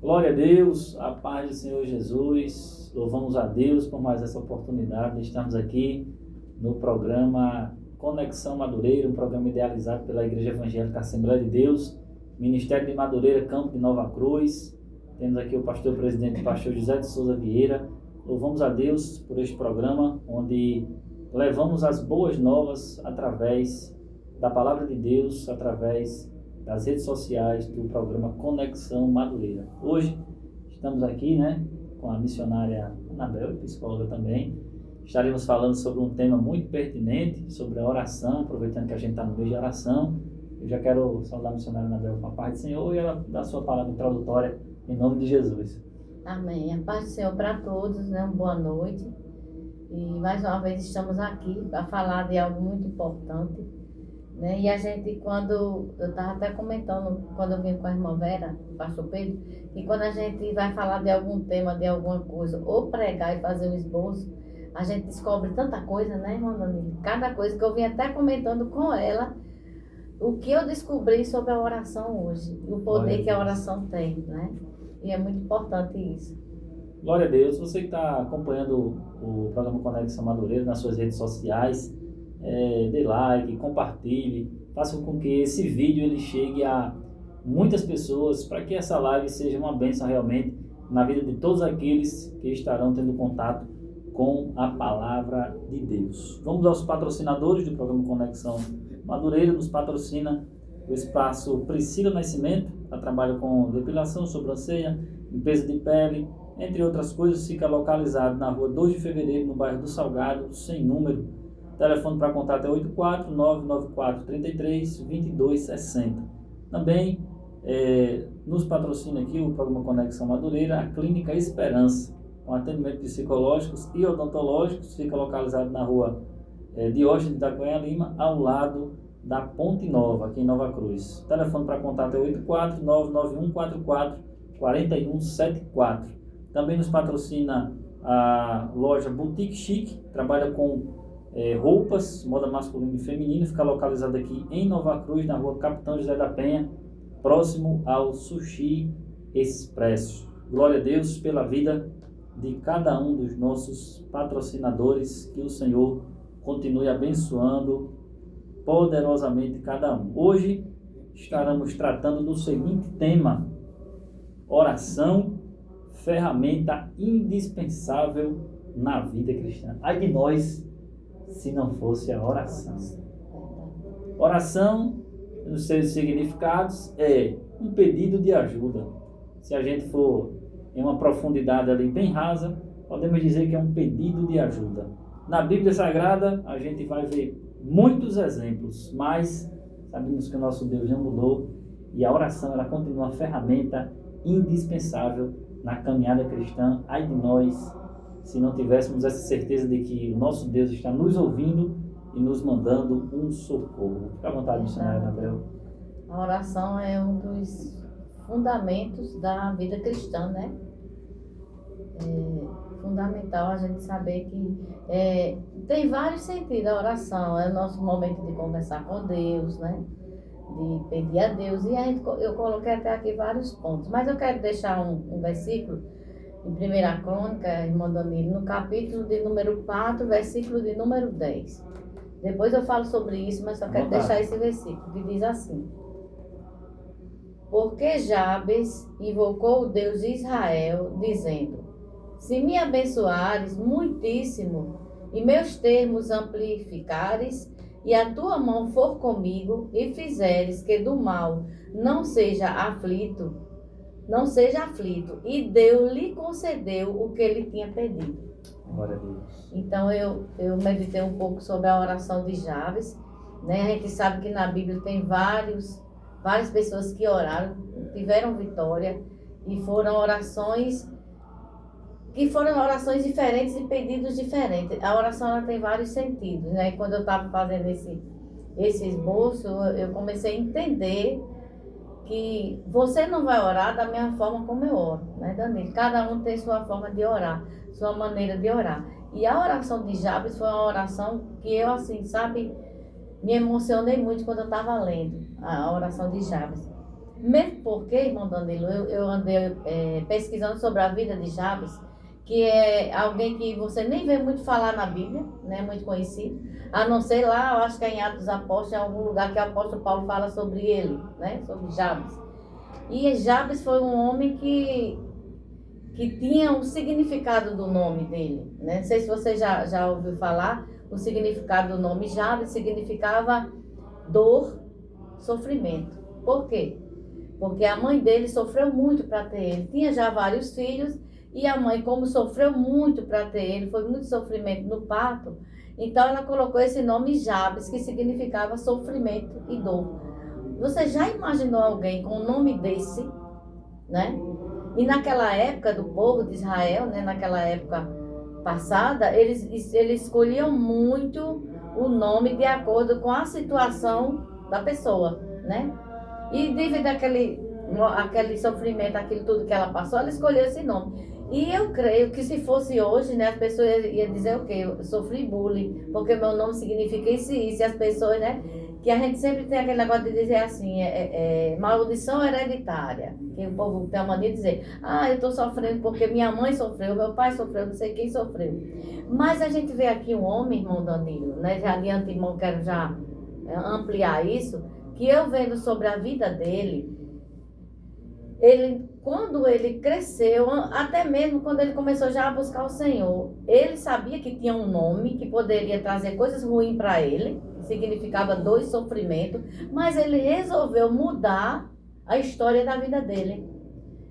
Glória a Deus, a paz do Senhor Jesus. Louvamos a Deus por mais essa oportunidade de estarmos aqui no programa Conexão Madureira, um programa idealizado pela Igreja Evangélica Assembleia de Deus, Ministério de Madureira, Campo de Nova Cruz. Temos aqui o pastor presidente, pastor José de Souza Vieira. Louvamos a Deus por este programa, onde levamos as boas novas através da Palavra de Deus, através das redes sociais do programa Conexão Madureira. Hoje estamos aqui, com a missionária Anabel, psicóloga também. Estaremos falando sobre um tema muito pertinente, sobre a oração, aproveitando que a gente está no mês de oração. Eu já quero saudar a missionária Anabel com a paz do Senhor e ela dá a sua palavra introdutória em nome de Jesus. Amém. A paz do Senhor para todos, uma boa noite. E mais uma vez estamos aqui para falar de algo muito importante. E a gente, quando eu estava até comentando, quando eu vim com a irmã Vera, o pastor Pedro, que quando a gente vai falar de algum tema, de alguma coisa, ou pregar e fazer um esboço, a gente descobre tanta coisa, irmã Danilo? Cada coisa que eu vim até comentando com ela, o que eu descobri sobre a oração hoje, o poder que a oração tem, E é muito importante isso. Glória a Deus. Você que está acompanhando o programa Conexão Madureira nas suas redes sociais, dê like, compartilhe, faça com que esse vídeo ele chegue a muitas pessoas, para que essa live seja uma bênção realmente na vida de todos aqueles que estarão tendo contato com a palavra de Deus. Vamos aos patrocinadores do programa Conexão Madureira. Nos patrocina o espaço Priscila Nascimento, ela trabalha com depilação, sobrancelha, limpeza de pele, entre outras coisas. Fica localizado na rua 2 de Fevereiro, no bairro do Salgado, sem número. Telefone para contato é 84-994-33-2260. Também nos patrocina aqui o programa Conexão Madureira, a Clínica Esperança, com atendimento psicológicos e odontológicos. Fica localizado na rua Diógenes da Cunha Lima, ao lado da Ponte Nova, aqui em Nova Cruz. Telefone para contato é 84-99144-4174. Também nos patrocina a loja Boutique Chic, trabalha com roupas, moda masculina e feminina. Fica localizada aqui em Nova Cruz, na rua Capitão José da Penha, próximo ao Sushi Expresso. Glória a Deus pela vida de cada um dos nossos patrocinadores, que o Senhor continue abençoando poderosamente cada um. Hoje estaremos tratando do seguinte tema: oração, ferramenta indispensável na vida cristã. Ai de nós se não fosse a oração. Oração, nos seus significados, é um pedido de ajuda. Se a gente for em uma profundidade ali bem rasa, podemos dizer que é um pedido de ajuda. Na Bíblia Sagrada, a gente vai ver muitos exemplos, mas sabemos que o nosso Deus não mudou e a oração ela continua uma ferramenta indispensável na caminhada cristã. Ai de nós se não tivéssemos essa certeza de que o nosso Deus está nos ouvindo e nos mandando um socorro. Fica à vontade, missionária Anabel. A oração é um dos fundamentos da vida cristã, É fundamental a gente saber que tem vários sentidos a oração. É o nosso momento de conversar com Deus, De pedir a Deus. E eu coloquei até aqui vários pontos. Mas eu quero deixar um versículo em 1 Crônica, irmão Danilo, no capítulo de número 4, versículo de número 10. Depois eu falo sobre isso, mas só quero deixar esse versículo, que diz assim: Porque Jabes invocou o Deus de Israel, dizendo: Se me abençoares muitíssimo, e meus termos amplificares, e a tua mão for comigo, e fizeres que do mal não seja aflito, e Deus lhe concedeu o que ele tinha pedido. Glória a Deus. Então eu meditei um pouco sobre a oração de Jabes, A gente sabe que na Bíblia tem várias pessoas que oraram, tiveram vitória, e foram orações diferentes e pedidos diferentes. A oração ela tem vários sentidos, E quando eu estava fazendo esse esboço, eu comecei a entender que você não vai orar da mesma forma como eu oro, Danilo? Cada um tem sua forma de orar, sua maneira de orar. E a oração de Jabes foi uma oração que eu, me emocionei muito quando eu estava lendo a oração de Jabes. Mesmo porque, irmão Danilo, eu andei pesquisando sobre a vida de Jabes, que é alguém que você nem vê muito falar na Bíblia, né, muito conhecido, a não ser lá, eu acho que é em Atos dos Apóstolos, em algum lugar que o apóstolo Paulo fala sobre ele, né, sobre Jabes. E Jabes foi um homem que tinha um significado do nome dele, né? Não sei se você já ouviu falar, o significado do nome Jabes significava dor, sofrimento. Por quê? Porque a mãe dele sofreu muito para ter ele. Tinha já vários filhos e a mãe, como sofreu muito para ter ele, foi muito sofrimento no parto, então ela colocou esse nome Jabes, que significava sofrimento e dor. Você já imaginou alguém com um nome desse, né? E naquela época do povo de Israel, né, naquela época passada, eles escolhiam muito o nome de acordo com a situação da pessoa, né? E devido àquele sofrimento, aquilo tudo que ela passou, ela escolheu esse nome. E eu creio que se fosse hoje, né, as pessoas iam dizer o quê? Eu sofri bullying, porque meu nome significa isso e isso. E as pessoas, né, que a gente sempre tem aquele negócio de dizer assim, maldição hereditária. Que o povo tem a mania de dizer, eu estou sofrendo porque minha mãe sofreu, meu pai sofreu, não sei quem sofreu. Mas a gente vê aqui um homem, irmão Danilo, né, já de antemão quero já ampliar isso, que eu vendo sobre a vida dele, quando ele cresceu, até mesmo quando ele começou já a buscar o Senhor, ele sabia que tinha um nome que poderia trazer coisas ruins para ele, que significava dor e sofrimento, mas ele resolveu mudar a história da vida dele.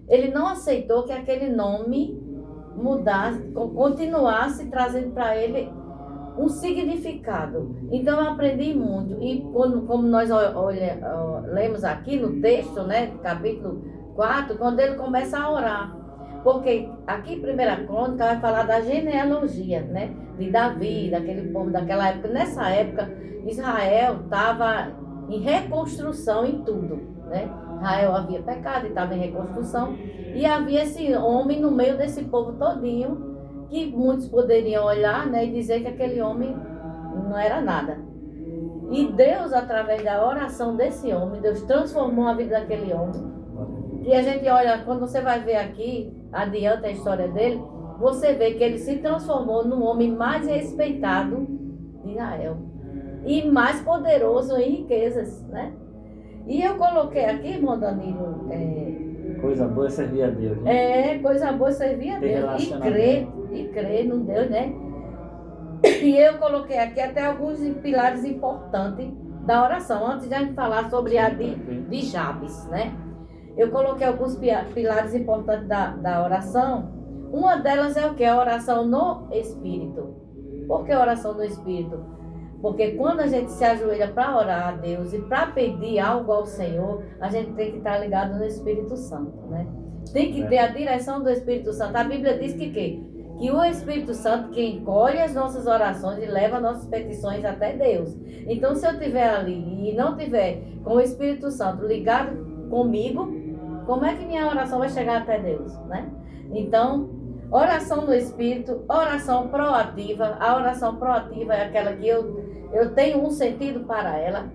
Ele não aceitou que aquele nome mudasse, continuasse trazendo para ele um significado. Então eu aprendi muito. E como nós lemos aqui no texto, né, capítulo 4, quando ele começa a orar. Porque aqui em 1 Crônica vai falar da genealogia, né, de Davi, daquele povo daquela época. Nessa época, Israel estava em reconstrução em tudo, né? Israel havia pecado e estava em reconstrução. E havia esse homem no meio desse povo todinho, que muitos poderiam olhar, né, e dizer que aquele homem não era nada. E Deus, através da oração desse homem, Deus transformou a vida daquele homem. E a gente olha, quando você vai ver aqui, adiante a história dele, você vê que ele se transformou no homem mais respeitado de Israel. E mais poderoso em riquezas, né? E eu coloquei aqui, irmão Danilo, coisa boa é servir a Deus, né? Coisa boa é servir a Deus. E crer no Deus, né? E eu coloquei aqui até alguns pilares importantes da oração, antes de a gente falar sobre a de Jabes, né? Eu coloquei alguns pilares importantes da oração. Uma delas é o que? A oração no Espírito. Por que oração no Espírito? Porque quando a gente se ajoelha para orar a Deus e para pedir algo ao Senhor, a gente tem que estar ligado no Espírito Santo, né? Tem que ter a direção do Espírito Santo. A Bíblia diz que o Espírito Santo quem colhe as nossas orações e leva nossas petições até Deus. Então, se eu estiver ali e não tiver com o Espírito Santo ligado comigo, como é que minha oração vai chegar até Deus, né? Então, oração no Espírito, oração proativa. A oração proativa é aquela que eu tenho um sentido para ela.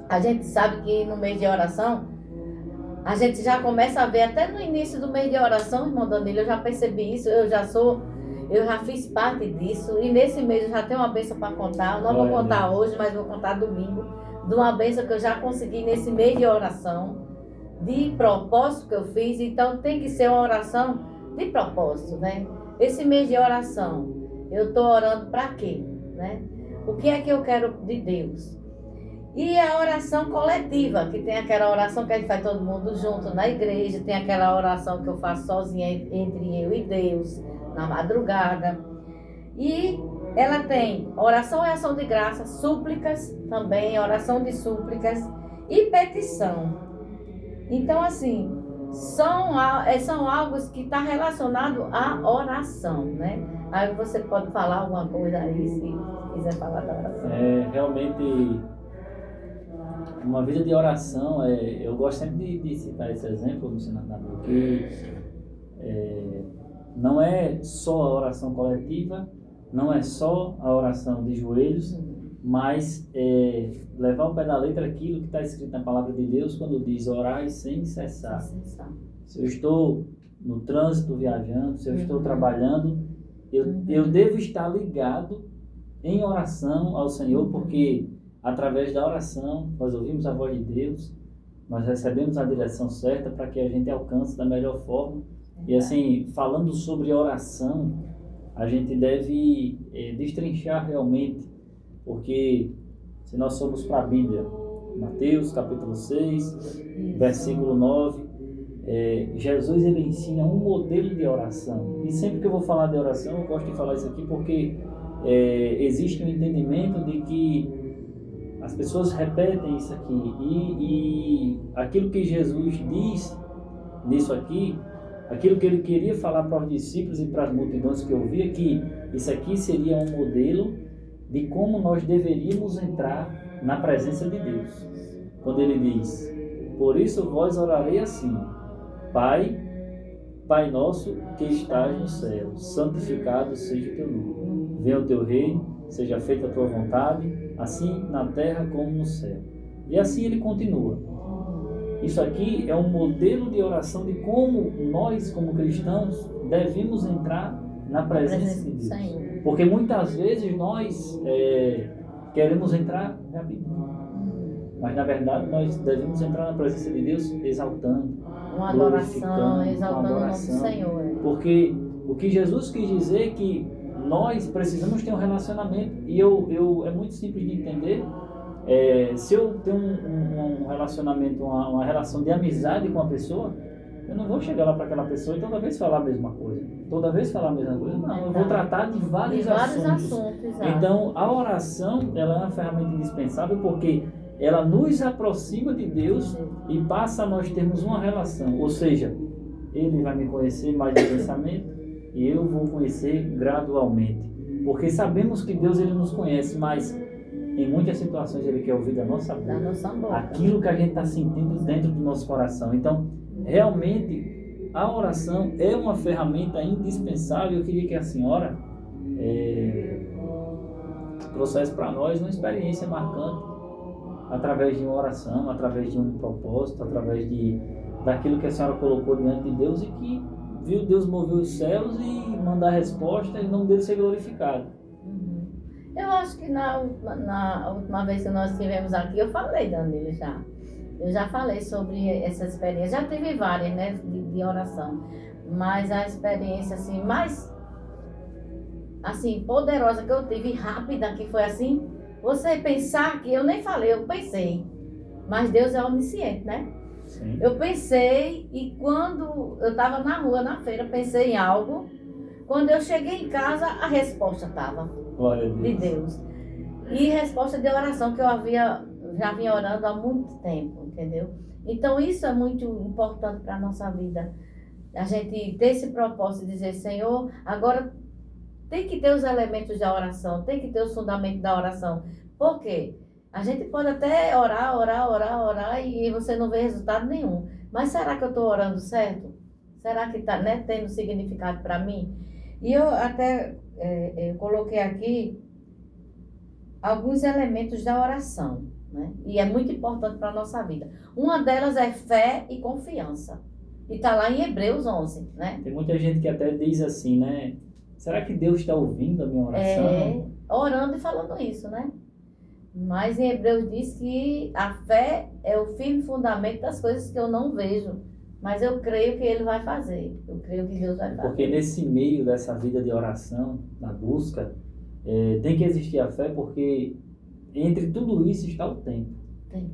A gente sabe que no mês de oração, a gente já começa a ver, até no início do mês de oração, irmão Danilo, eu já percebi isso, eu já fiz parte disso, e nesse mês eu já tenho uma bênção para contar. Eu não vou contar hoje, mas vou contar domingo, de uma bênção que eu já consegui nesse mês de oração, de propósito que eu fiz. Então tem que ser uma oração de propósito, né? Esse mês de oração, eu estou orando para quê, né? O que é que eu quero de Deus? E a oração coletiva, que tem aquela oração que a gente faz todo mundo junto na igreja, tem aquela oração que eu faço sozinha entre eu e Deus, na madrugada. E ela tem oração e ação de graça, súplicas também, oração de súplicas e petição. Então, assim, são algo que está relacionado à oração, né? Aí você pode falar alguma coisa aí, se quiser falar da oração. Realmente, uma vida de oração, eu gosto sempre de citar esse exemplo, porque não é só a oração coletiva, não é só a oração de joelhos, mas levar ao pé da letra aquilo que está escrito na palavra de Deus quando diz orai sem cessar. Se eu estou no trânsito viajando, se eu estou trabalhando, eu devo estar ligado em oração ao Senhor, porque através da oração nós ouvimos a voz de Deus, nós recebemos a direção certa para que a gente alcance da melhor forma. E assim, falando sobre oração, a gente deve destrinchar realmente, porque se nós formos para a Bíblia, Mateus capítulo 6, versículo 9, Jesus ele ensina um modelo de oração. E sempre que eu vou falar de oração, eu gosto de falar isso aqui porque existe um entendimento de que as pessoas repetem isso aqui e aquilo que Jesus diz nisso aqui, aquilo que ele queria falar para os discípulos e para as multidões que ouvia, que isso aqui seria um modelo de como nós deveríamos entrar na presença de Deus. Quando ele diz: por isso vós orarei assim: Pai nosso que estás no céu, santificado seja o teu nome. Venha o teu reino, seja feita a tua vontade, assim na terra como no céu. E assim ele continua. Isso aqui é um modelo de oração de como nós, como cristãos, devemos entrar na presença de Deus. Porque muitas vezes nós queremos entrar rapidinho. Mas na verdade nós devemos entrar na presença de Deus exaltando, uma adoração, exaltando o nome do Senhor. Porque o que Jesus quis dizer é que nós precisamos ter um relacionamento. E é muito simples de entender. Se eu tenho um relacionamento, uma relação de amizade com a pessoa, eu não vou chegar lá para aquela pessoa e toda vez falar a mesma coisa. Não, eu vou tratar de vários assuntos. Então, a oração ela é uma ferramenta indispensável porque ela nos aproxima de Deus e passa a nós termos uma relação. Ou seja, Ele vai me conhecer mais intensamente e eu vou conhecer gradualmente. Porque sabemos que Deus ele nos conhece, mas em muitas situações Ele quer ouvir da nossa boca aquilo que a gente está sentindo dentro do nosso coração. Então, realmente, a oração é uma ferramenta indispensável. Eu queria que a senhora trouxesse para nós uma experiência marcante através de uma oração, através de um propósito, através daquilo que a senhora colocou diante de Deus e que viu Deus mover os céus e mandar a resposta e o nome dele ser glorificado. Eu acho que na última vez que nós estivemos aqui, eu falei, Danilo, já. Eu já falei sobre essa experiência. Já tive várias, né, de oração. Mas a experiência, assim, mais assim, poderosa que eu tive, rápida, que foi assim, você pensar que eu nem falei, eu pensei. Mas Deus é onisciente, né? Sim. Eu pensei e quando eu estava na rua, na feira, pensei em algo. Quando eu cheguei em casa, a resposta estava de Deus. E resposta de oração que eu já vinha orando há muito tempo, entendeu? Então isso é muito importante para a nossa vida. A gente ter esse propósito de dizer, Senhor, agora tem que ter os elementos da oração, tem que ter os fundamentos da oração. Por quê? A gente pode até orar e você não vê resultado nenhum. Mas será que eu estou orando certo? Será que está, né, tendo significado para mim? E eu até eu coloquei aqui alguns elementos da oração, né? E é muito importante para a nossa vida. Uma delas é fé e confiança. E está lá em Hebreus 11, né? Tem muita gente que até diz assim, né? Será que Deus está ouvindo a minha oração? Orando e falando isso, né? Mas em Hebreus diz que a fé é o firme fundamento das coisas que eu não vejo. Mas eu creio que Ele vai fazer. Eu creio que Deus vai fazer. Porque nesse meio dessa vida de oração, na busca, tem que existir a fé, porque entre tudo isso está o tempo.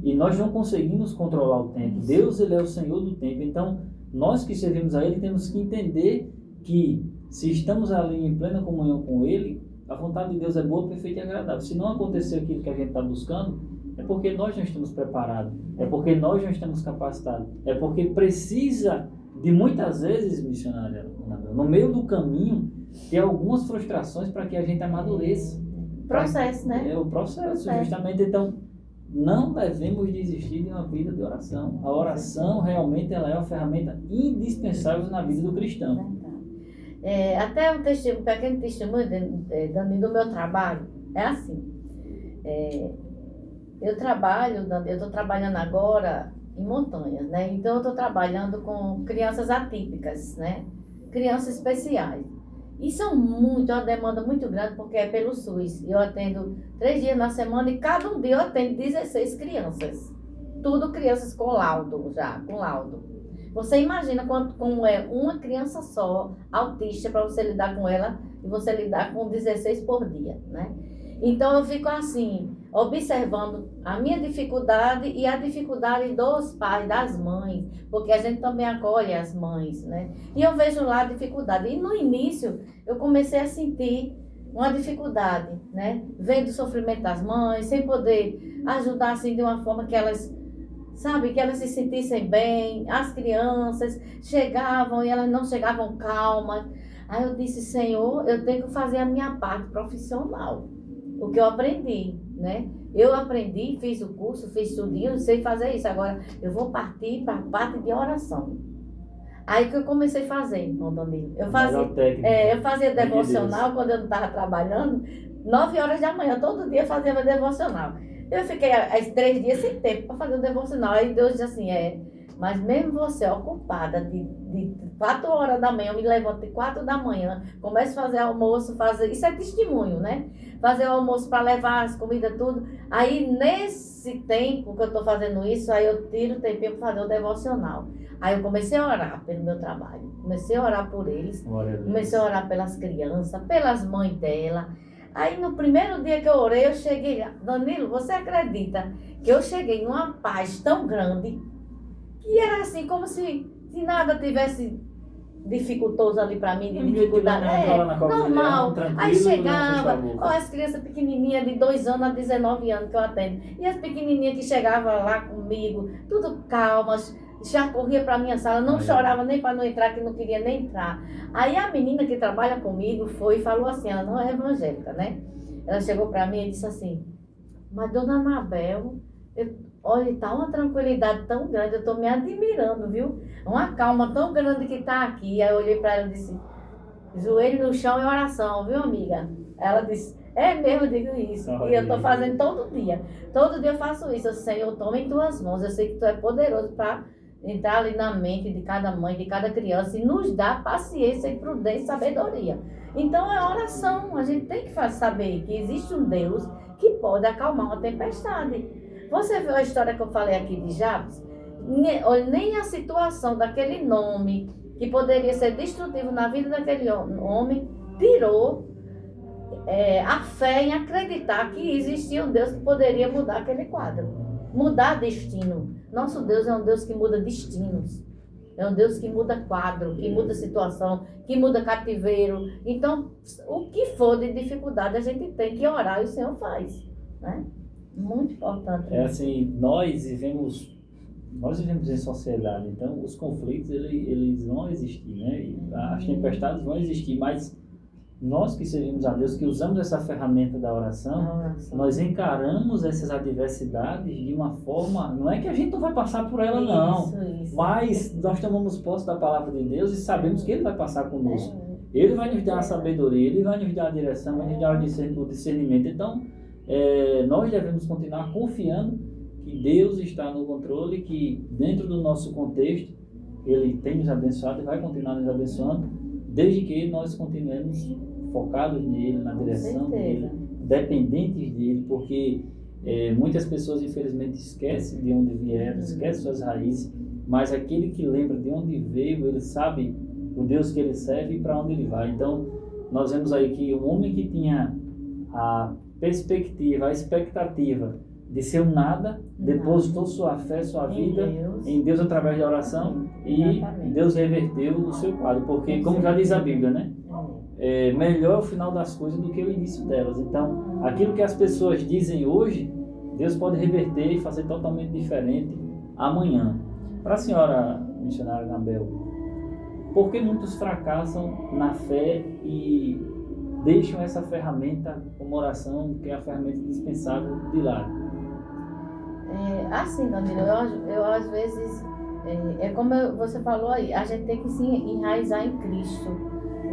E nós não conseguimos controlar o tempo. Isso. Deus ele é o Senhor do tempo. Então, nós que servimos a Ele temos que entender que se estamos ali em plena comunhão com Ele, a vontade de Deus é boa, perfeita e agradável. Se não acontecer aquilo que a gente está buscando, é porque nós não estamos preparados, é porque nós não estamos capacitados, é porque precisa de muitas vezes, missionária, no meio do caminho, ter algumas frustrações para que a gente amadureça. Processo, né? É o processo, justamente. Então, não devemos desistir de uma vida de oração. A oração realmente ela é uma ferramenta indispensável na vida do cristão. Até um pequeno testemunho do meu trabalho é assim. Eu estou trabalhando agora em montanhas, né? Então eu estou trabalhando com crianças atípicas, né? Crianças especiais. E são muito, é uma demanda muito grande porque é pelo SUS. Eu atendo 3 dias na semana e cada um dia eu atendo 16 crianças. Tudo crianças com laudo já, com laudo. Você imagina como é uma criança só, autista, para você lidar com ela e você lidar com 16 por dia, né? Então eu fico assim, observando a minha dificuldade e a dificuldade dos pais, das mães, porque a gente também acolhe as mães, né? E eu vejo lá a dificuldade. E no início eu comecei a sentir uma dificuldade, né? Vendo o sofrimento das mães, sem poder ajudar assim de uma forma que elas, sabe, que elas se sentissem bem. As crianças chegavam e elas não chegavam calmas. Aí eu disse, Senhor, eu tenho que fazer a minha parte profissional. O que eu aprendi, né? Eu aprendi, fiz o curso, fiz tudinho, sei fazer isso. Agora eu vou partir para a parte de oração. Aí que eu comecei a fazer, irmão Danilo. Eu fazia devocional quando eu não estava trabalhando, 9 horas da manhã, todo dia fazia meu devocional. Eu fiquei 3 dias sem tempo para fazer o devocional. Aí Deus disse assim, mas mesmo você ocupada de 4 horas da manhã, eu me levanto de 4 da manhã, começo a fazer almoço, isso é testemunho, né? Fazer o almoço para levar as comidas, tudo. Aí, nesse tempo que eu estou fazendo isso, aí eu tiro o tempinho para fazer o devocional. Aí eu comecei a orar pelo meu trabalho, comecei a orar por eles, comecei a orar pelas crianças, pelas mães dela. Aí, no primeiro dia que eu orei, eu cheguei, Danilo, você acredita que eu cheguei numa paz tão grande, que era assim, como se nada tivesse dificultoso ali para mim, de dificuldade. Normal. Aí chegava, as crianças pequenininhas de 2 anos a 19 anos que eu atendo. E as pequenininhas que chegavam lá comigo, tudo calmas, já corria para minha sala, não chorava nem para não entrar, que não queria nem entrar. Aí a menina que trabalha comigo foi e falou assim, ela não é evangélica, né? Ela chegou para mim e disse assim, mas dona Anabel, olha, está uma tranquilidade tão grande, eu estou me admirando, viu? Uma calma tão grande que está aqui. Aí eu olhei para ela e disse, joelho no chão e oração, viu, amiga? Ela disse, é mesmo, eu digo isso. E eu estou fazendo todo dia. Todo dia eu faço isso. Eu disse, Senhor, toma em tuas mãos. Eu sei que tu é poderoso para entrar ali na mente de cada mãe, de cada criança e nos dar paciência e prudência e sabedoria. Então é oração. A gente tem que saber que existe um Deus que pode acalmar uma tempestade. Você viu a história que eu falei aqui de Jabes? Nem a situação daquele nome, que poderia ser destrutivo na vida daquele homem, tirou a fé em acreditar que existia um Deus que poderia mudar aquele quadro. Mudar destino. Nosso Deus é um Deus que muda destinos. É um Deus que muda quadro, que muda situação, que muda cativeiro. Então, o que for de dificuldade, a gente tem que orar e o Senhor faz, né? Muito importante. É assim, nós vivemos em sociedade, então os conflitos eles vão existir, né? E as tempestades vão existir, mas nós que servimos a Deus, que usamos essa ferramenta da oração, nós encaramos essas adversidades de uma forma, não é que a gente não vai passar por ela, isso. Mas nós tomamos posse da palavra de Deus e sabemos que Ele vai passar conosco. Ele vai nos dar a sabedoria, Ele vai nos dar a direção, vai nos dar o discernimento. Então, nós devemos continuar confiando que Deus está no controle, que dentro do nosso contexto Ele tem nos abençoado e vai continuar nos abençoando, desde que nós continuemos focados nele, na direção dele, dependentes dele, porque muitas pessoas infelizmente esquecem de onde vieram, esquecem suas raízes, mas aquele que lembra de onde veio, ele sabe o Deus que ele serve e para onde ele vai. Então nós vemos aí que um homem que tinha a perspectiva, a expectativa de ser um nada, depositou sua fé, sua vida em Deus através da oração e Deus reverteu o seu quadro, porque como já diz a Bíblia, né? Melhor é o final das coisas do que o início delas. Então, aquilo que as pessoas dizem hoje, Deus pode reverter e fazer totalmente diferente amanhã. Para a senhora, missionária Anabel, por que muitos fracassam na fé e deixam essa ferramenta como oração, que é a ferramenta indispensável, de lado? Assim, Danilo, eu às vezes, como você falou aí, a gente tem que se enraizar em Cristo,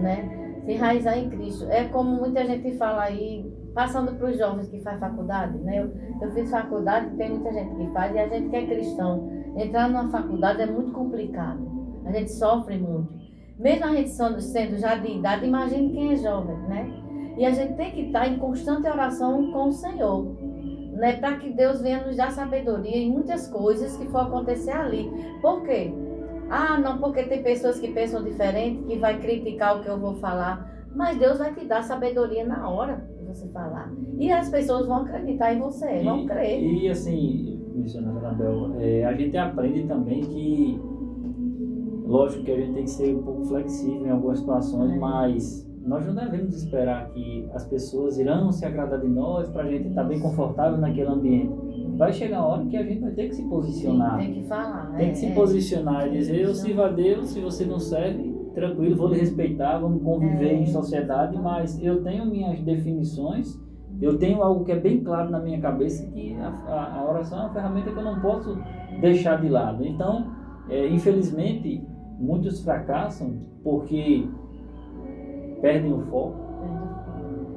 né? Se enraizar em Cristo. É como muita gente fala aí, passando para os jovens que faz faculdade, né? Eu fiz faculdade, tem muita gente que faz, e a gente que é cristão, entrar numa faculdade é muito complicado. A gente sofre muito. Mesmo a gente sendo já de idade, imagine quem é jovem, né? E a gente tem que estar em constante oração com o Senhor, né? Para que Deus venha nos dar sabedoria em muitas coisas que for acontecer ali. Por quê? Ah, não, porque tem pessoas que pensam diferente, que vai criticar o que eu vou falar. Mas Deus vai te dar sabedoria na hora de você falar. E as pessoas vão acreditar em você, vão crer. E assim, missionária Anabel, a gente aprende também que, lógico que a gente tem que ser um pouco flexível em algumas situações, mas nós não devemos esperar que as pessoas irão se agradar de nós para a gente estar bem confortável naquele ambiente. Vai chegar a hora que a gente vai ter que se posicionar. Sim, tem que falar. Tem que se posicionar e dizer, eu sirvo a Deus, se você não serve, tranquilo, vou lhe respeitar, vamos conviver em sociedade, mas eu tenho minhas definições, eu tenho algo que é bem claro na minha cabeça, que a oração é uma ferramenta que eu não posso deixar de lado. Então, infelizmente, muitos fracassam porque perdem o foco,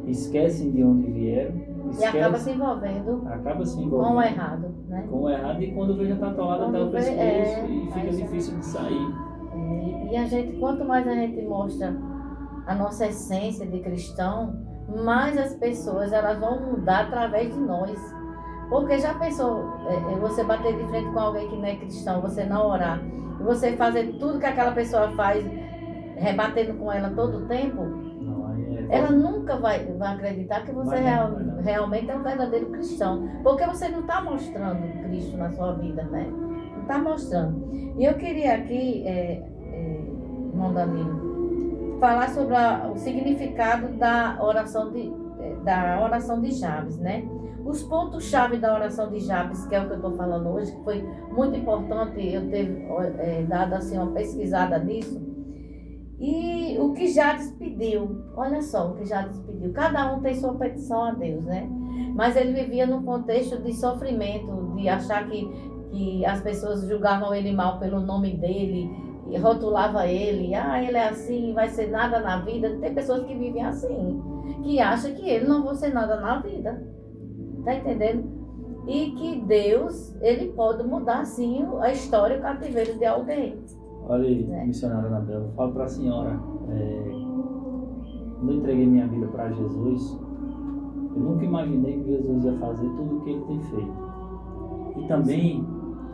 esquecem de onde vieram, e acaba se envolvendo com o errado, né? Com o errado, e quando vê já está atolado até o pescoço e fica difícil de sair. E a gente, quanto mais a gente mostra a nossa essência de cristão, mais as pessoas elas vão mudar através de nós. Porque já pensou, você bater de frente com alguém que não é cristão, você não orar, e você fazer tudo que aquela pessoa faz, rebatendo com ela todo o tempo, ela nunca vai acreditar que você realmente é um verdadeiro cristão. Porque você não está mostrando Cristo na sua vida, né? Não está mostrando. E eu queria aqui, irmão Danilo, falar sobre o significado da oração de Jabes, né? Os pontos-chave da oração de Jabes, que é o que eu estou falando hoje, que foi muito importante eu ter dado assim, uma pesquisada nisso. E o que Jabes pediu, olha só o que Jabes pediu, cada um tem sua petição a Deus, né? Mas ele vivia num contexto de sofrimento, de achar que as pessoas julgavam ele mal pelo nome dele, e rotulava ele, ele é assim, vai ser nada na vida. Tem pessoas que vivem assim, que acham que ele não vai ser nada na vida, tá entendendo? E que Deus, ele pode mudar sim a história, o cativeiro de alguém. Olha aí, missionária Anabel, eu falo para a senhora, quando eu entreguei minha vida para Jesus, eu nunca imaginei que Jesus ia fazer tudo o que ele tem feito. E também,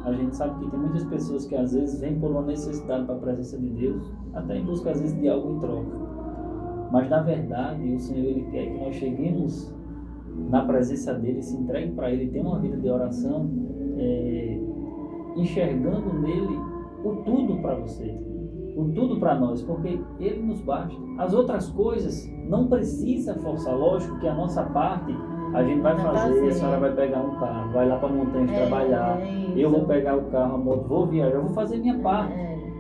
a gente sabe que tem muitas pessoas que às vezes vêm por uma necessidade para a presença de Deus, até em busca às vezes de algo em troca. Mas na verdade, o Senhor ele quer que nós cheguemos na presença dele, se entregue para ele, tenha uma vida de oração, enxergando nele o tudo para você, o tudo para nós, porque ele nos basta. As outras coisas não precisa forçar, lógico que a nossa parte a gente vai fazer. A senhora vai pegar um carro, vai lá para a montanha trabalhar, eu vou pegar o carro, a moto, vou viajar, eu vou fazer minha parte.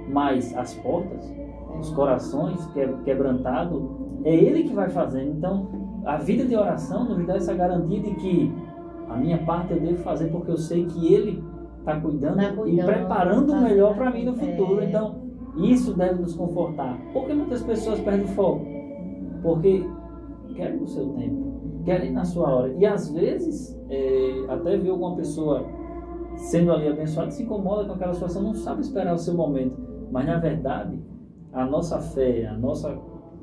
Mas as portas, os corações quebrantados, é ele que vai fazendo. Então, a vida de oração nos dá essa garantia de que a minha parte eu devo fazer, porque eu sei que ele está cuidando e preparando o melhor para mim no futuro. Então, isso deve nos confortar. Porque muitas pessoas perdem foco? Porque querem o seu tempo, querem na sua hora. E às vezes, até ver alguma pessoa sendo ali abençoada, se incomoda com aquela situação, não sabe esperar o seu momento. Mas na verdade, a nossa fé,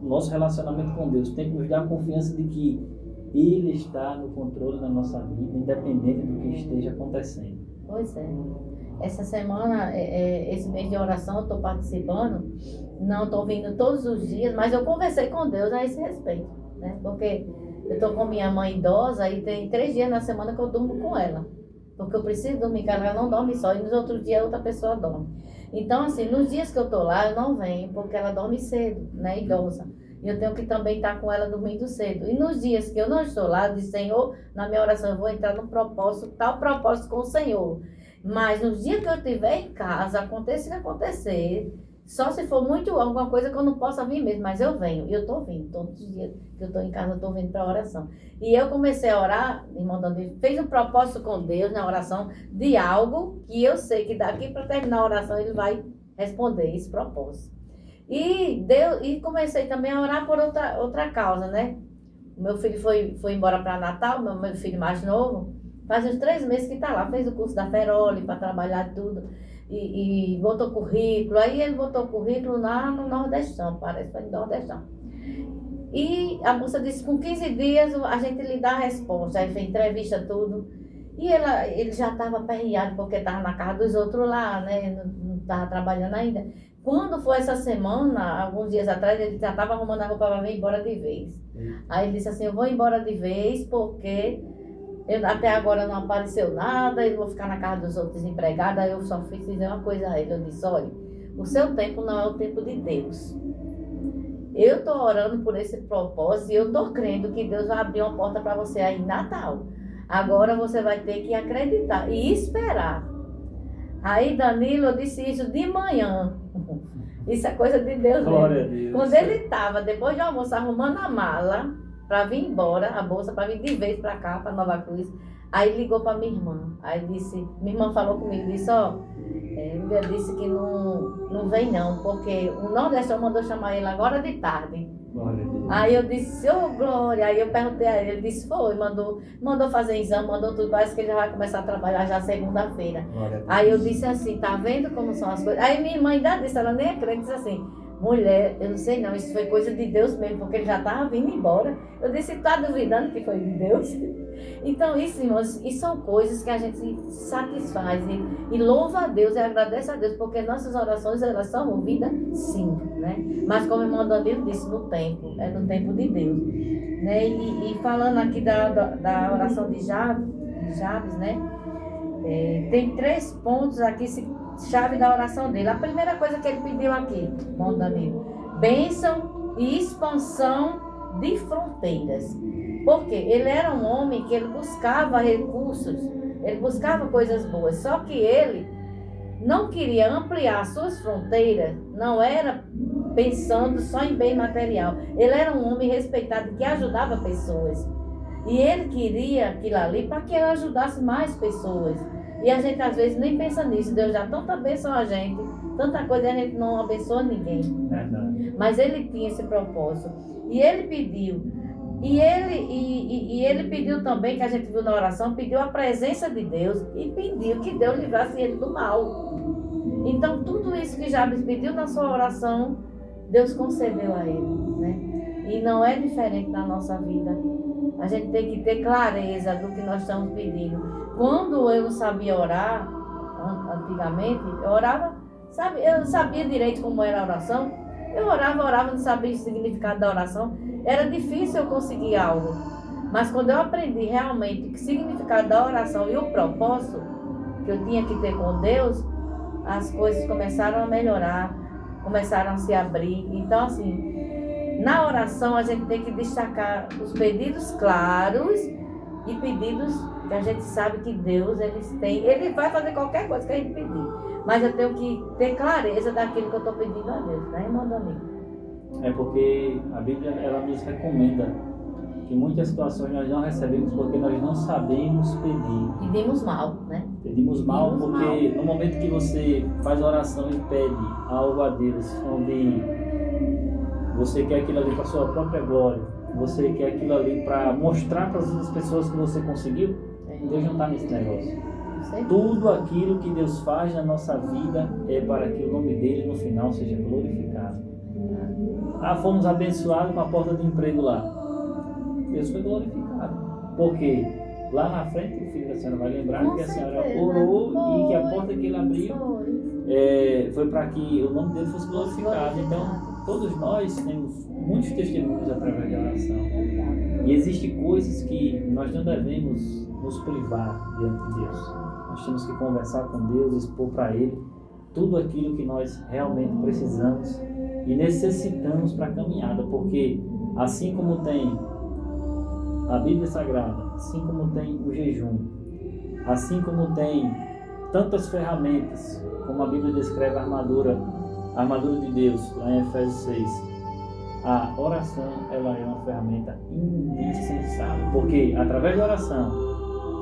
nosso relacionamento com Deus tem que nos dar a confiança de que Ele está no controle da nossa vida, independente do que esteja acontecendo. Pois é. Essa semana, esse mês de oração, eu estou participando, não estou vindo todos os dias, mas eu conversei com Deus a esse respeito, né? Porque eu estou com minha mãe idosa e tem 3 dias na semana que eu durmo com ela. Porque eu preciso dormir, porque ela não dorme só, e nos outros dias outra pessoa dorme. Então, assim, nos dias que eu estou lá, eu não venho, porque ela dorme cedo, né, idosa. E eu tenho que também estar com ela dormindo cedo. E nos dias que eu não estou lá, eu disse, Senhor, na minha oração eu vou entrar no propósito, tal propósito com o Senhor. Mas nos dias que eu estiver em casa, aconteça o que acontecer, só se for muito alguma coisa que eu não possa vir mesmo, mas eu venho. E eu estou vindo, todos os dias que eu estou em casa, eu estou vindo para a oração. E eu comecei a orar, irmão Danilo, fez um propósito com Deus na oração de algo que eu sei que daqui para terminar a oração ele vai responder esse propósito. E comecei também a orar por outra causa, né? O meu filho foi embora para Natal, meu filho mais novo, faz uns 3 meses que está lá, fez o curso da Feroli para trabalhar tudo, e botou currículo, aí ele botou currículo lá no Nordestão, parece, foi no Nordestão. E a moça disse, com 15 dias a gente lhe dá a resposta, aí fez entrevista, tudo. E ele já estava aperreado porque estava na casa dos outros lá, né? Não estava trabalhando ainda. Quando foi essa semana, alguns dias atrás, ele já estava arrumando a roupa para vir embora de vez. Aí ele disse assim, eu vou embora de vez porque até agora não apareceu nada, eu vou ficar na casa dos outros desempregados. Aí eu só fiz dizer uma coisa a ele, eu disse, olha, o seu tempo não é o tempo de Deus. Eu estou orando por esse propósito e eu estou crendo que Deus vai abrir uma porta para você aí em Natal. Agora você vai ter que acreditar e esperar. Aí Danilo, eu disse isso de manhã. Isso é coisa de Deus mesmo. Quando ele estava, depois do almoço, arrumando a mala para vir embora, a bolsa para vir de vez para cá, para Nova Cruz, aí ligou para minha irmã. Aí disse, minha irmã falou comigo, disse, Lívia disse que não vem não, porque o Nordestão mandou chamar ele agora de tarde. Aí eu disse, Glória, aí eu perguntei a ele disse, mandou fazer exame, mandou tudo, parece que ele já vai começar a trabalhar já segunda-feira. Aí eu disse assim, tá vendo como são as coisas? Aí minha irmã ainda disse, ela nem acredita, disse assim, mulher, eu não sei não, isso foi coisa de Deus mesmo, porque ele já estava vindo embora. Eu disse, tá duvidando que foi de Deus? Então, isso, irmãos, e são coisas que a gente se satisfaz e louva a Deus e agradece a Deus, porque nossas orações, elas são ouvidas, sim, né? Mas como o irmão Danilo disse, no tempo de Deus, né? E falando aqui da oração de Jabes, né? Tem 3 pontos aqui, chave da oração dele. A primeira coisa que ele pediu aqui, irmão Danilo, bênção e expansão de fronteiras. Porque ele era um homem que ele buscava recursos, ele buscava coisas boas, só que ele não queria ampliar suas fronteiras, não era pensando só em bem material. Ele era um homem respeitado que ajudava pessoas. E ele queria aquilo ali para que ele ajudasse mais pessoas. E a gente às vezes nem pensa nisso. Deus já tanto abençoa a gente, tanta coisa a gente não abençoa ninguém. Mas ele tinha esse propósito. E ele pediu. E ele pediu também, que a gente viu na oração, pediu a presença de Deus e pediu que Deus livrasse ele do mal. Então tudo isso que Jabes pediu na sua oração, Deus concedeu a ele, né? E não é diferente na nossa vida. A gente tem que ter clareza do que nós estamos pedindo. Quando eu não sabia orar, antigamente, eu orava, sabe, eu não sabia direito como era a oração. Eu orava, não sabia o significado da oração. Era difícil eu conseguir algo. Mas quando eu aprendi realmente o significado da oração e o propósito que eu tinha que ter com Deus, as coisas começaram a melhorar, começaram a se abrir. Então, assim, na oração a gente tem que destacar os pedidos claros e pedidos que a gente sabe que Deus, ele vai fazer qualquer coisa que a gente pedir. Mas eu tenho que ter clareza daquilo que eu estou pedindo a Deus, né, irmão Danilo? É porque a Bíblia, ela nos recomenda que muitas situações nós não recebemos porque nós não sabemos pedir. Pedimos mal, né? Pedimos mal porque no momento que você faz oração e pede algo a Deus, onde você quer aquilo ali para a sua própria glória, você quer aquilo ali para mostrar para as outras pessoas que você conseguiu, Deus não está nesse negócio. Tudo aquilo que Deus faz na nossa vida é para que o nome dele no final seja glorificado. Fomos abençoados com a porta de emprego lá. Deus foi glorificado. Porque lá na frente, o filho da senhora vai lembrar que a senhora orou e que a porta que ele abriu foi para que o nome dele fosse glorificado. Então, todos nós temos muitos testemunhos através da oração. E existem coisas que nós não devemos nos privar diante de Deus. Nós temos que conversar com Deus, expor para Ele tudo aquilo que nós realmente precisamos e necessitamos para a caminhada, porque assim como tem a Bíblia Sagrada, assim como tem o jejum, assim como tem tantas ferramentas, como a Bíblia descreve a armadura de Deus, lá em Efésios 6, a oração ela é uma ferramenta indispensável, porque através da oração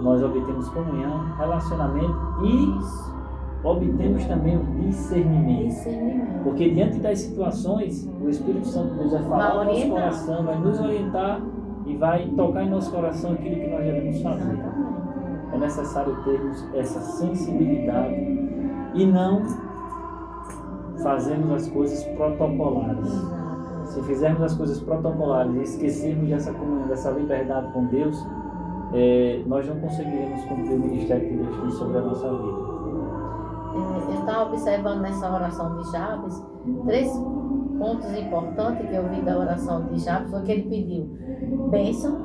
nós obtemos comunhão, relacionamento e obtemos também o discernimento. Discernimento. Porque diante das situações, o Espírito Santo de Deus vai falar no nosso coração, vai nos orientar e vai tocar em nosso coração aquilo que nós devemos fazer. Exatamente. É necessário termos essa sensibilidade e não fazermos as coisas protocolares. Exato. Se fizermos as coisas protocolares e esquecermos dessa comunhão, dessa liberdade com Deus, nós não conseguiremos cumprir o ministério que Deus tem sobre a nossa vida. Eu estava observando nessa oração de Jabes, 3 pontos importantes que eu vi da oração de Jabes foi que ele pediu bênção,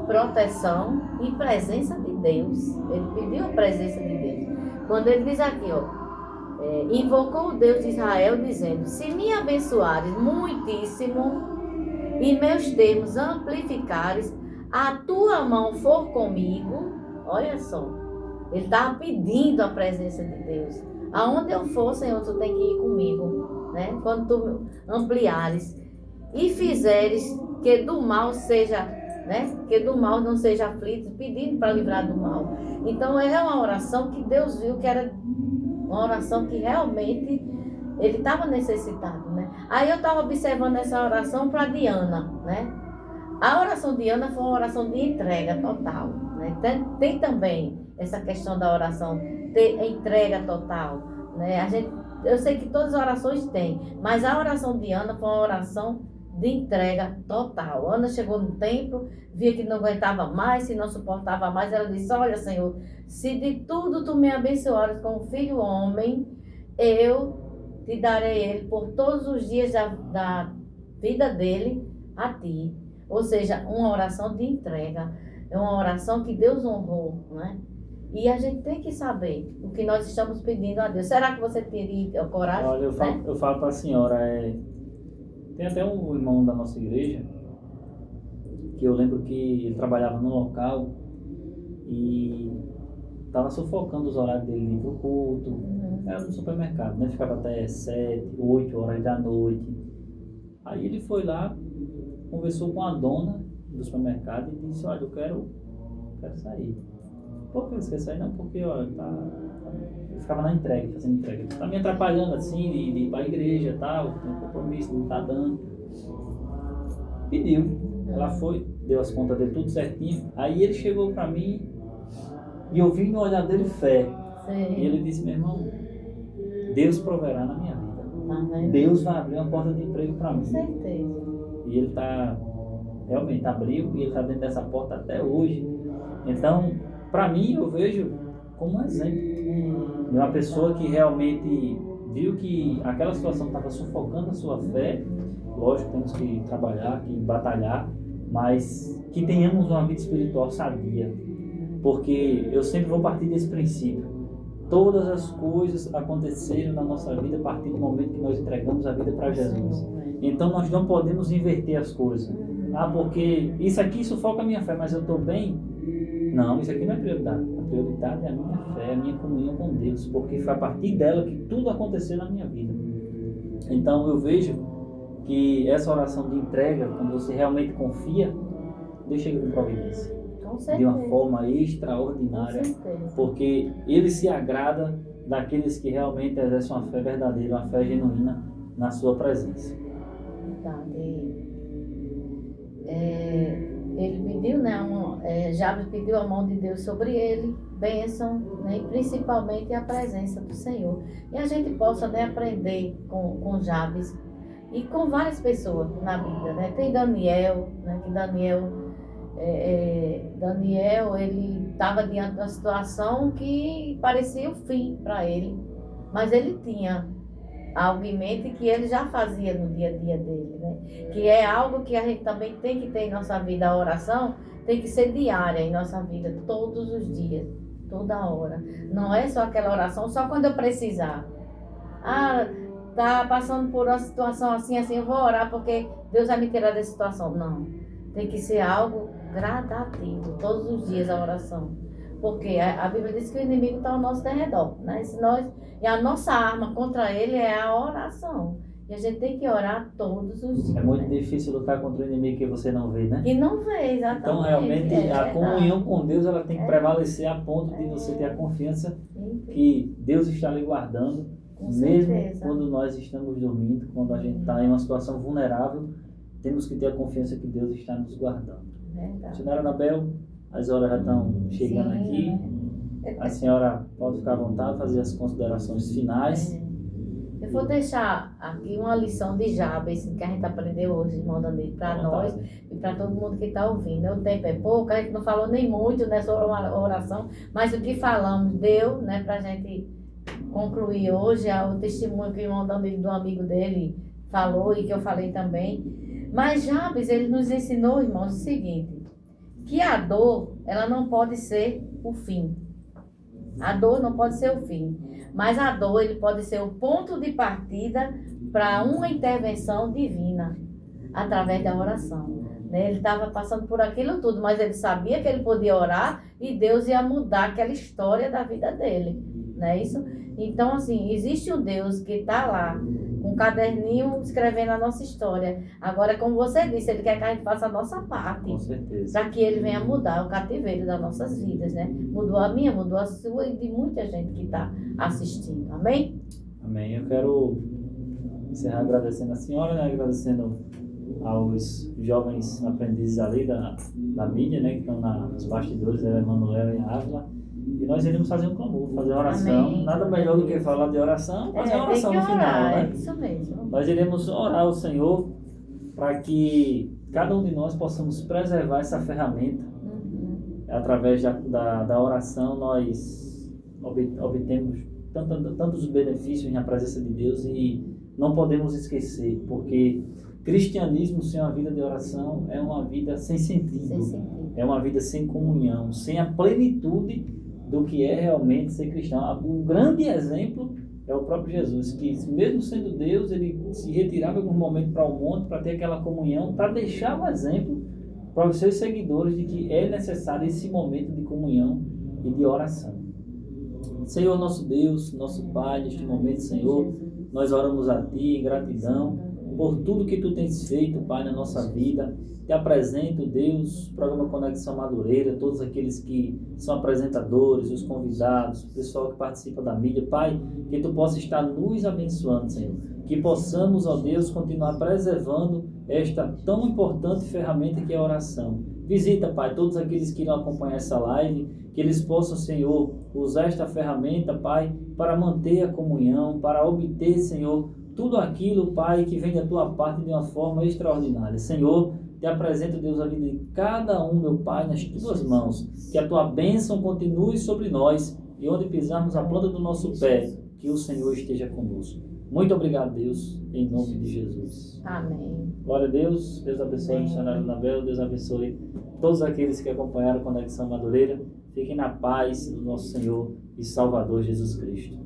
proteção e presença de Deus. Ele pediu a presença de Deus. Quando ele diz aqui, invocou o Deus de Israel dizendo: se me abençoares muitíssimo e meus termos amplificares, a tua mão for comigo. Olha só, ele estava pedindo a presença de Deus. Aonde eu for, Senhor, tu tem que ir comigo, né? Quando tu ampliares e fizeres que do mal seja, né? Que do mal não seja aflito, pedindo para livrar do mal. Então é uma oração que Deus viu que era uma oração que realmente ele estava necessitado, né? Aí eu estava observando essa oração para Diana, né? A oração de Ana foi uma oração de entrega total, né? Tem também essa questão da oração de entrega total, né? Eu sei que todas as orações têm, mas a oração de Ana foi uma oração de entrega total. Ana chegou no templo, via que não aguentava mais, se não suportava mais, ela disse: olha, Senhor, se de tudo tu me abençoares com o filho homem, eu te darei ele por todos os dias da vida dele a ti. Ou seja, uma oração de entrega, é uma oração que Deus honrou, né? E a gente tem que saber o que nós estamos pedindo a Deus. Será que você teria coragem? Olha, eu falo para a senhora, tem até um irmão da nossa igreja, que eu lembro que ele trabalhava no local e estava sufocando os horários dele de ir para o culto. Era no supermercado, né? Ficava até 7, 8 horas da noite. Aí ele foi lá, conversou com a dona do supermercado e disse: olha, eu quero sair. Por que você quer sair? Não, porque olha, eu ficava na entrega, fazendo entrega. Tá me atrapalhando assim, de ir para a igreja e tal, tem um compromisso, não tá dando. Pediu. Ela foi, deu as contas dele tudo certinho. Aí ele chegou para mim e eu vi no olhar dele fé. Sim. E ele disse: meu irmão, Deus proverá na minha vida. Amém. Deus vai abrir uma porta de emprego para mim. Com certeza. E ele realmente abriu e ele está dentro dessa porta até hoje. Então, para mim, eu vejo como um exemplo de uma pessoa que realmente viu que aquela situação estava sufocando a sua fé. Lógico, temos que trabalhar, que batalhar, mas que tenhamos uma vida espiritual sadia. Porque eu sempre vou partir desse princípio. Todas as coisas aconteceram na nossa vida a partir do momento que nós entregamos a vida para Jesus. Então nós não podemos inverter as coisas. Porque isso aqui sufoca a minha fé, mas eu estou bem? Não, isso aqui não é prioridade. A prioridade é a minha fé, a minha comunhão com Deus, porque foi a partir dela que tudo aconteceu na minha vida. Então eu vejo que essa oração de entrega, quando você realmente confia, Deus chega com providência. De uma forma extraordinária, porque Ele se agrada daqueles que realmente exercem uma fé verdadeira, uma fé genuína na sua presença. Verdade. Ele pediu, né, Jabes pediu a mão de Deus sobre ele, bênção, né, e principalmente a presença do Senhor. E a gente possa, né, aprender com Jabes e com várias pessoas na Bíblia, né? Tem Daniel, né, que Daniel, ele estava diante de uma situação que parecia o fim para ele, mas ele tinha algo em mente que ele já fazia no dia a dia dele, né? Que é algo que a gente também tem que ter em nossa vida. A oração tem que ser diária em nossa vida, todos os dias, toda hora. Não é só aquela oração, só quando eu precisar. Tá passando por uma situação assim, eu vou orar porque Deus vai me tirar dessa situação. Não, tem que ser algo gradativo, todos os dias a oração. Porque a Bíblia diz que o inimigo está ao nosso derredor, né? E a nossa arma contra ele é a oração. E a gente tem que orar todos os dias. É muito né? difícil lutar contra o inimigo que você não vê, né? E não vê, exatamente. Então, realmente, é a verdade. comunhão com Deus, ela tem que É. prevalecer a ponto de você ter a confiança que Deus está lhe guardando, Com mesmo certeza. quando nós estamos dormindo, quando a gente está em uma situação vulnerável, temos que ter a confiança que Deus está nos guardando. Verdade. Senhora Anabel, as horas já estão chegando Sim, aqui. né? A senhora pode ficar à vontade, fazer as considerações finais. Eu vou deixar aqui uma lição de Jabes que a gente aprendeu hoje, irmão Danilo, para À nós vontade. e para todo mundo que está ouvindo. O tempo é pouco, a gente não falou nem muito nessa oração, mas o que falamos deu, né, para a gente concluir hoje, o testemunho que o irmão Danilo, do amigo dele, falou e que eu falei também. Mas Jabes, ele nos ensinou, irmãos, o seguinte, que a dor, ela não pode ser o fim. A dor não pode ser o fim, mas a dor ele pode ser o ponto de partida para uma intervenção divina através da oração. Né? Ele estava passando por aquilo tudo, mas ele sabia que ele podia orar e Deus ia mudar aquela história da vida dele, não é isso? Então, assim, existe um Deus que está lá com um caderninho escrevendo a nossa história. Agora, como você disse, ele quer que a gente faça a nossa parte. Com certeza. Para que ele venha mudar o cativeiro das nossas vidas, né? Mudou a minha, mudou a sua e de muita gente que está assistindo. Amém? Amém. Eu quero encerrar agradecendo a senhora, né? Agradecendo aos jovens aprendizes ali da mídia, né? Que estão nos bastidores, a Emanuel e a Ávila. E nós iremos fazer um clamor, fazer uma oração. Amém. Nada melhor do que falar de oração, fazer uma oração tem no que final, orar, né? é isso mesmo. Nós iremos orar ao Senhor para que cada um de nós possamos preservar essa ferramenta. Através da oração, nós obtemos tantos benefícios na presença de Deus e não podemos esquecer, porque cristianismo sem uma vida de oração é uma vida sem sentido, Sem sentido. é uma vida sem comunhão, sem a plenitude do que é realmente ser cristão. O grande exemplo é o próprio Jesus, que mesmo sendo Deus, ele se retirava em algum momento para o monte para ter aquela comunhão, para deixar o exemplo para os seus seguidores de que é necessário esse momento de comunhão e de oração. Senhor nosso Deus, nosso Pai, neste momento, Senhor, nós oramos a Ti em gratidão por tudo que Tu tens feito, Pai, na nossa vida. Te apresento, Deus, o programa Conexão Madureira, todos aqueles que são apresentadores, os convidados, o pessoal que participa da mídia. Pai, que Tu possa estar nos abençoando, Senhor. Que possamos, ó Deus, continuar preservando esta tão importante ferramenta que é a oração. Visita, Pai, todos aqueles que irão acompanhar essa live, que eles possam, Senhor, usar esta ferramenta, Pai, para manter a comunhão, para obter, Senhor, tudo aquilo, Pai, que vem da Tua parte de uma forma extraordinária. Senhor, te apresento, Deus, a vida de cada um, meu Pai, nas Tuas mãos. Que a Tua bênção continue sobre nós e onde pisarmos a planta do nosso pé, que o Senhor esteja conosco. Muito obrigado, Deus, em nome de Jesus. Amém. Glória a Deus. Deus abençoe a missionária Anabel. Deus abençoe todos aqueles que acompanharam a Conexão Madureira. Fiquem na paz do nosso Senhor e Salvador Jesus Cristo.